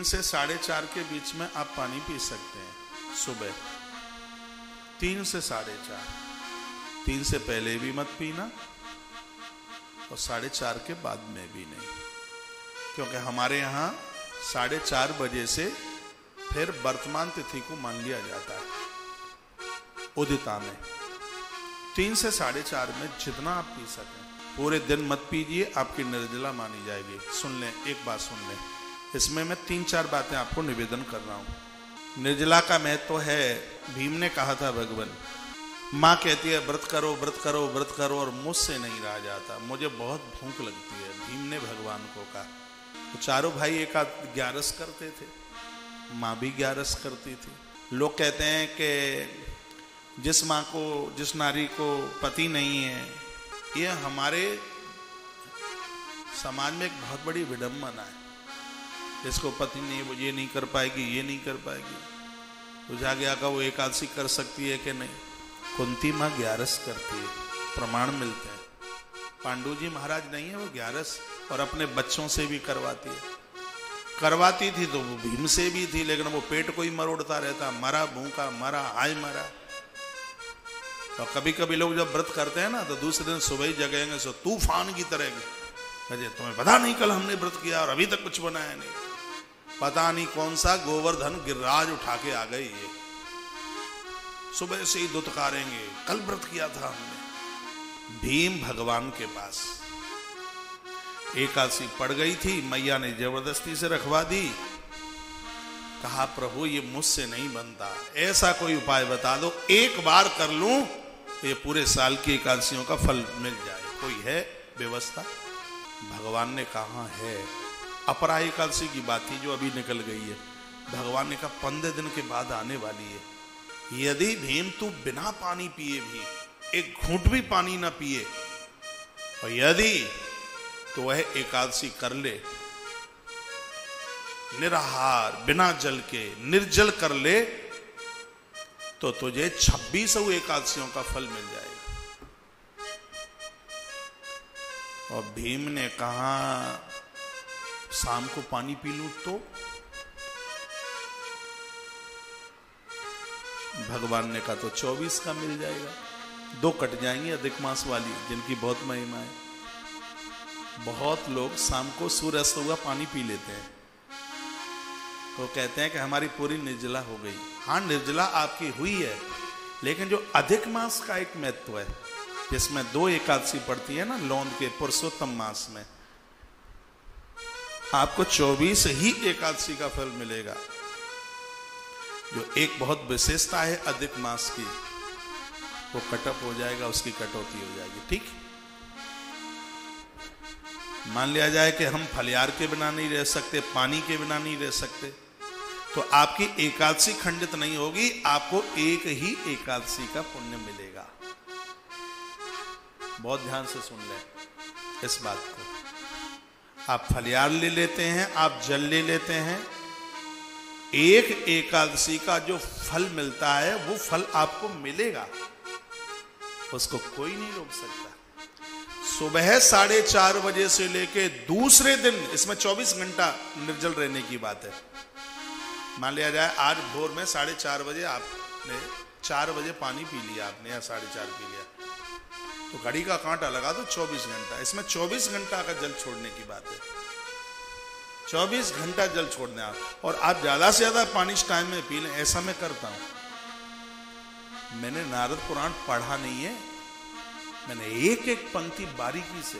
से 4:30 के बीच में आप पानी पी सकते हैं सुबह, 3 से 4:30। 3 से पहले भी मत पीना और 4:30 के बाद में भी नहीं, क्योंकि हमारे यहाँ 4:30 बजे से फिर वर्तमान तिथि को मान लिया जाता है उदिता में। 3 से 4:30 में जितना आप पी सकें, पूरे दिन मत पीजिए, आपकी निर्जला मानी जाएगी। सुन लें, एक बात सुन लें, इसमें मैं 3-4 बातें आपको निवेदन कर रहा हूं। निर्जला का महत्व है, भीम ने कहा था भगवान, माँ कहती है व्रत करो व्रत करो व्रत करो और मुझसे नहीं रहा जाता, मुझे बहुत भूख लगती है। भीम ने भगवान को कहा। तो चारों भाई एक आध 11 करते थे, माँ भी 11 करती थी। लोग कहते हैं कि जिस माँ को, जिस नारी को पति नहीं है, ये हमारे समाज में एक बहुत बड़ी विडंबना है। जिसको पति नहीं, वो ये नहीं कर पाएगी, ये नहीं कर पाएगी, तो जाके आकर वो एकादशी कर सकती है कि नहीं? कुंती माँ 11 करती है, प्रमाण मिलते हैं। पांडु जी महाराज नहीं है, वो 11 और अपने बच्चों से भी करवाती है। करवाती थी तो वो भीम से भी थी, लेकिन वो पेट को ही मरोड़ता रहता, मरा भूखा, मरा हाय मरा। और कभी कभी लोग जब व्रत करते हैं ना, तो दूसरे दिन सुबह ही जगेंगे सो तूफान की तरह, अजय तुम्हें पता नहीं कल हमने व्रत किया और अभी तक कुछ बनाया नहीं, पता नहीं कौन सा गोवर्धन गिरिराज उठा के आ गई, ये सुबह से ही दुत्कारेंगे, कल व्रत किया था हमने। भीम भगवान के पास एकादशी पड़ गई थी, मैया ने जबरदस्ती से रखवा दी। कहा प्रभु ये मुझसे नहीं बनता, ऐसा कोई उपाय बता दो, एक बार कर लूं तो ये पूरे साल की एकादशियों का फल मिल जाए, कोई है व्यवस्था? भगवान ने कहा है। अपरा एकादशी की बात थी जो अभी निकल गई है। भगवान ने कहा 15 दिन के बाद आने वाली है, यदि भीम तू बिना पानी पिए भी, एक घूंट भी पानी ना पिए, और यदि तो वह एकादशी कर ले, निराहार बिना जल के निर्जल कर ले, तो तुझे 26 एकादशियों का फल मिल जाएगा। और भीम ने कहा शाम को पानी पी लूं तो? भगवान ने कहा तो 24 का मिल जाएगा, 2 कट जाएंगी अधिक मास वाली, जिनकी बहुत महिमा है। बहुत लोग शाम को सूर्य अस्त हुआ पानी पी लेते हैं, तो कहते हैं कि हमारी पूरी निर्जला हो गई। हाँ, निर्जला आपकी हुई है, लेकिन जो अधिक मास का एक महत्व है, जिसमें 2 एकादशी पड़ती है ना, लौंद के पुरुषोत्तम मास में, आपको 24 ही एकादशी का फल मिलेगा। जो एक बहुत विशेषता है अधिक मास की, वो कटअप हो जाएगा, उसकी कटौती हो जाएगी। ठीक, मान लिया जाए कि हम फलियार के बिना नहीं रह सकते, पानी के बिना नहीं रह सकते, तो आपकी एकादशी खंडित नहीं होगी, आपको एक ही एकादशी का पुण्य मिलेगा। बहुत ध्यान से सुन लें इस बात को। आप फलियार ले लेते हैं, आप जल ले लेते हैं, एक एकादशी का जो फल मिलता है वो फल आपको मिलेगा, उसको कोई नहीं रोक सकता। सुबह 4:30 बजे से लेके दूसरे दिन, इसमें 24 घंटा निर्जल रहने की बात है। मान लिया जाए आज भोर में 4:30 बजे आपने 4 बजे पानी पी लिया आपने, या 4:30 पी लिया, तो घड़ी का कांटा लगा दो 24 घंटा, इसमें 24 घंटा का जल छोड़ने की बात है। 24 घंटा जल छोड़ने आप, और आप ज्यादा से ज्यादा पानी इस टाइम में पी लें, ऐसा मैं करता हूं। मैंने नारद पुराण पढ़ा नहीं है, मैंने एक एक पंक्ति बारीकी से,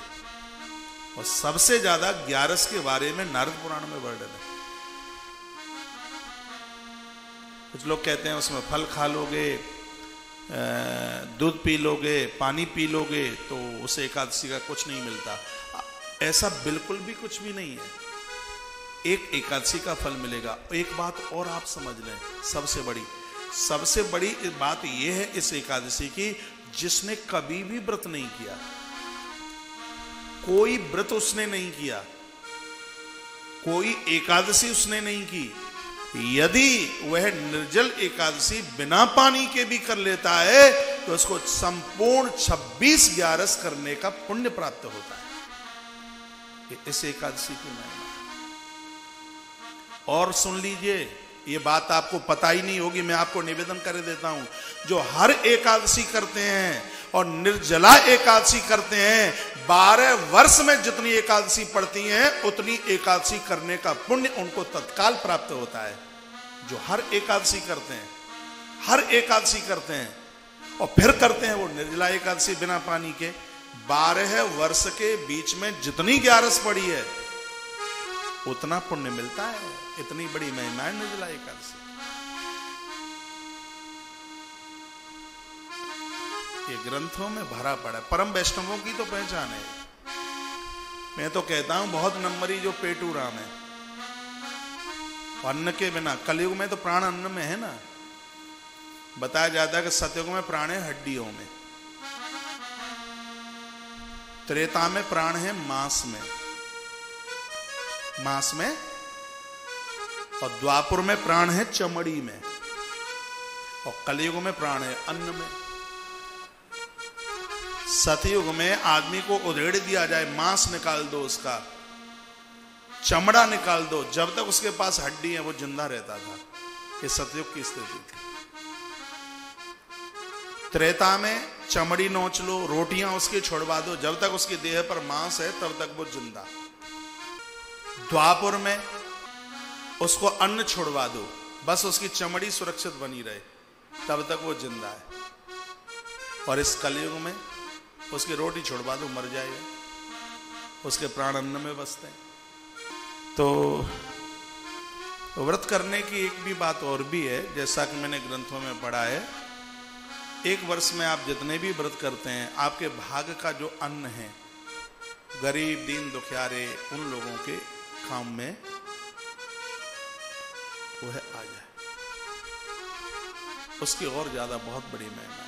और सबसे ज्यादा 11 के बारे में नारद पुराण में वर्णन है। कुछ लोग कहते हैं उसमें फल खा लोगे, दूध पी लोगे, पानी पी लोगे तो उसे एकादशी का कुछ नहीं मिलता। ऐसा बिल्कुल भी कुछ भी नहीं है, एक एकादशी का फल मिलेगा। एक बात और आप समझ लें, सबसे बड़ी बात यह है इस एकादशी की, जिसने कभी भी व्रत नहीं किया, कोई व्रत उसने नहीं किया, कोई एकादशी उसने नहीं की, यदि वह निर्जल एकादशी बिना पानी के भी कर लेता है तो उसको संपूर्ण 26/11 करने का पुण्य प्राप्त होता है। इस एकादशी की महिमा। और सुन लीजिए, ये बात आपको पता ही नहीं होगी, मैं आपको निवेदन कर देता हूं। जो हर एकादशी करते हैं और निर्जला एकादशी करते हैं, 12 वर्ष में जितनी एकादशी पड़ती हैं उतनी एकादशी करने का पुण्य उनको तत्काल प्राप्त होता है। जो हर एकादशी करते हैं, हर एकादशी करते हैं और फिर करते हैं वो निर्जला एकादशी बिना पानी के, 12 वर्ष के बीच में जितनी 11 पड़ी है उतना पुण्य मिलता है। इतनी बड़ी महिमा है निर्जला एकादशी। ये ग्रंथों में भरा पड़ा है। परम वैष्णवों की तो पहचान है। मैं तो कहता हूं बहुत नंबरी जो पेटू राम है। अन्न के बिना, कलयुग में तो प्राण अन्न में है ना। बताया जाता है कि सतयुग में प्राण है हड्डियों में, त्रेता में प्राण है मांस में, मांस में, और द्वापुर में प्राण है चमड़ी में, और कलयुग में प्राण है अन्न में। सतयुग में आदमी को उधेड़ दिया जाए, मांस निकाल दो, उसका चमड़ा निकाल दो, जब तक उसके पास हड्डी है वो जिंदा रहता था। ये सतयुग की स्थिति थी। त्रेता में चमड़ी नोच लो, रोटियां उसकी छोड़वा दो, जब तक उसकी देह पर मांस है तब तक वो जिंदा। द्वापुर में उसको अन्न छोड़वा दो, बस उसकी चमड़ी सुरक्षित बनी रहे, तब तक वो जिंदा है। और इस कलयुग में उसकी रोटी छोड़वा दो, मर जाएगा, उसके प्राण अन्न में बसते हैं। तो व्रत करने की एक भी बात और भी है, जैसा कि मैंने ग्रंथों में पढ़ा है। एक वर्ष में आप जितने भी व्रत करते हैं, आपके भाग का जो अन्न है, गरीब दीन दुखियारे उन लोगों के काम में वह आ जाए, उसकी और ज्यादा बहुत बड़ी महिमा है।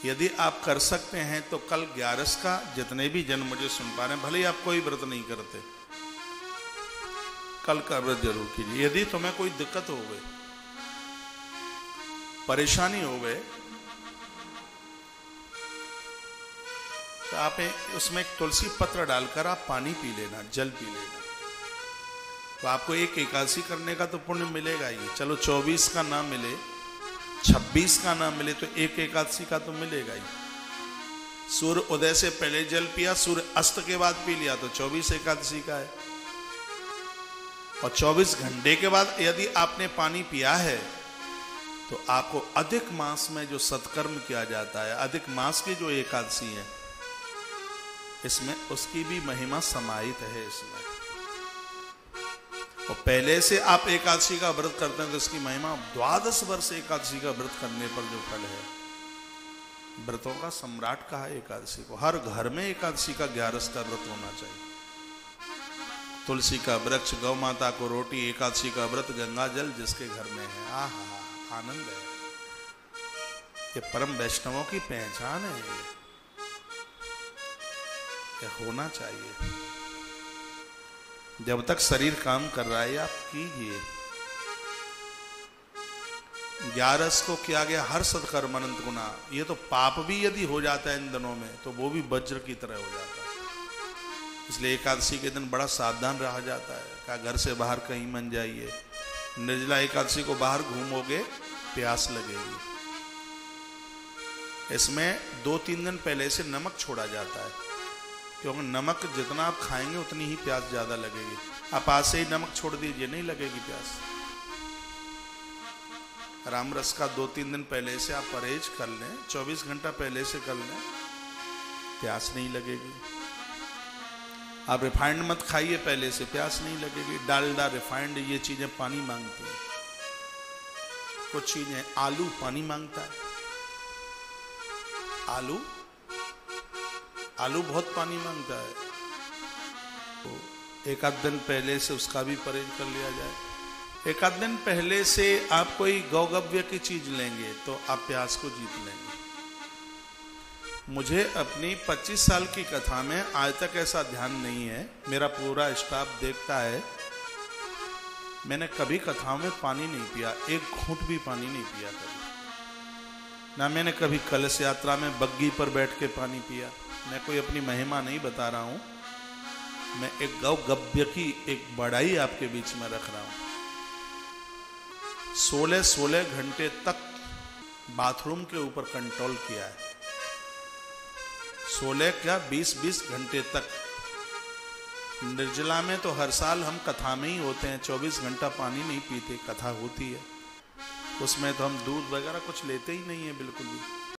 यदि आप कर सकते हैं तो कल 11 का जितने भी जन मुझे सुन पा रहे हैं, भले ही आप कोई व्रत नहीं करते, कल का व्रत जरूर कीजिए। यदि तुम्हें कोई दिक्कत हो गई, परेशानी हो गए, तो आप उसमें एक तुलसी पत्र डालकर आप पानी पी लेना, जल पी लेना, तो आपको एक एकादशी करने का तो पुण्य मिलेगा ही। चलो 24 का ना मिले, 26 का ना मिले, तो एक एकादशी का तो मिलेगा ही। सूर्य उदय से पहले जल पिया, सूर्य अस्त के बाद पी लिया, तो 24 एकादशी का है। और 24 घंटे के बाद यदि आपने पानी पिया है तो आपको अधिक मास में जो सत्कर्म किया जाता है, अधिक मास की जो एकादशी है, इसमें उसकी भी महिमा समाहित है इसमें। और पहले से आप एकादशी का व्रत करते हैं तो इसकी महिमा 12 वर्ष एकादशी का व्रत करने पर जो फल है, व्रतों का सम्राट कहा है एकादशी को। हर घर में एकादशी का 11 का व्रत होना चाहिए। तुलसी का वृक्ष, गौ माता को रोटी, एकादशी का व्रत, गंगा जल जिसके घर में है, आहा आनंद है। ये परम वैष्णवों की पहचान है, ये होना चाहिए। जब तक शरीर काम कर रहा है आप कीजिए। 11 को किया गया हर सत्कर्म अनंत गुना। ये तो पाप भी यदि हो जाता है इन दिनों में तो वो भी वज्र की तरह हो जाता है। इसलिए एकादशी के दिन बड़ा सावधान रहा जाता है, क्या घर से बाहर कहीं मन जाइए। निर्जला एकादशी को बाहर घूमोगे प्यास लगेगी। इसमें 2-3 दिन पहले से नमक छोड़ा जाता है, क्योंकि नमक जितना आप खाएंगे उतनी ही प्यास ज्यादा लगेगी। आप आज से ही नमक छोड़ दीजिए, नहीं लगेगी प्यास। राम रस का 2-3 दिन पहले से आप परहेज कर लें, 24 घंटा पहले से कर लें, प्यास नहीं लगेगी। आप रिफाइंड मत खाइए पहले से, प्यास नहीं लगेगी। डालडा, रिफाइंड, ये चीजें पानी मांगती हैं। कुछ चीजें, आलू पानी मांगता है। आलू बहुत पानी मांगता है, तो एक आध दिन पहले से उसका भी परहेज कर लिया जाए। एक आध दिन पहले से आप कोई गौगव्य की चीज लेंगे तो आप प्यास को जीत लेंगे। मुझे अपनी 25 साल की कथा में आज तक ऐसा ध्यान नहीं है, मेरा पूरा स्टाफ देखता है, मैंने कभी कथाओं में पानी नहीं पिया, एक घूंट भी पानी नहीं पिया कभी। ना मैंने कभी कलश यात्रा में बग्गी पर बैठ के पानी पिया। मैं कोई अपनी महिमा नहीं बता रहा हूं, मैं एक गव्य की एक बड़ाई आपके बीच में रख रहा हूं। 16 घंटे तक बाथरूम के ऊपर कंट्रोल किया है। 16 क्या 20 घंटे तक। निर्जला में तो हर साल हम कथा में ही होते हैं, 24 घंटा पानी नहीं पीते, कथा होती है उसमें तो हम दूध वगैरह कुछ लेते ही नहीं है बिल्कुल भी।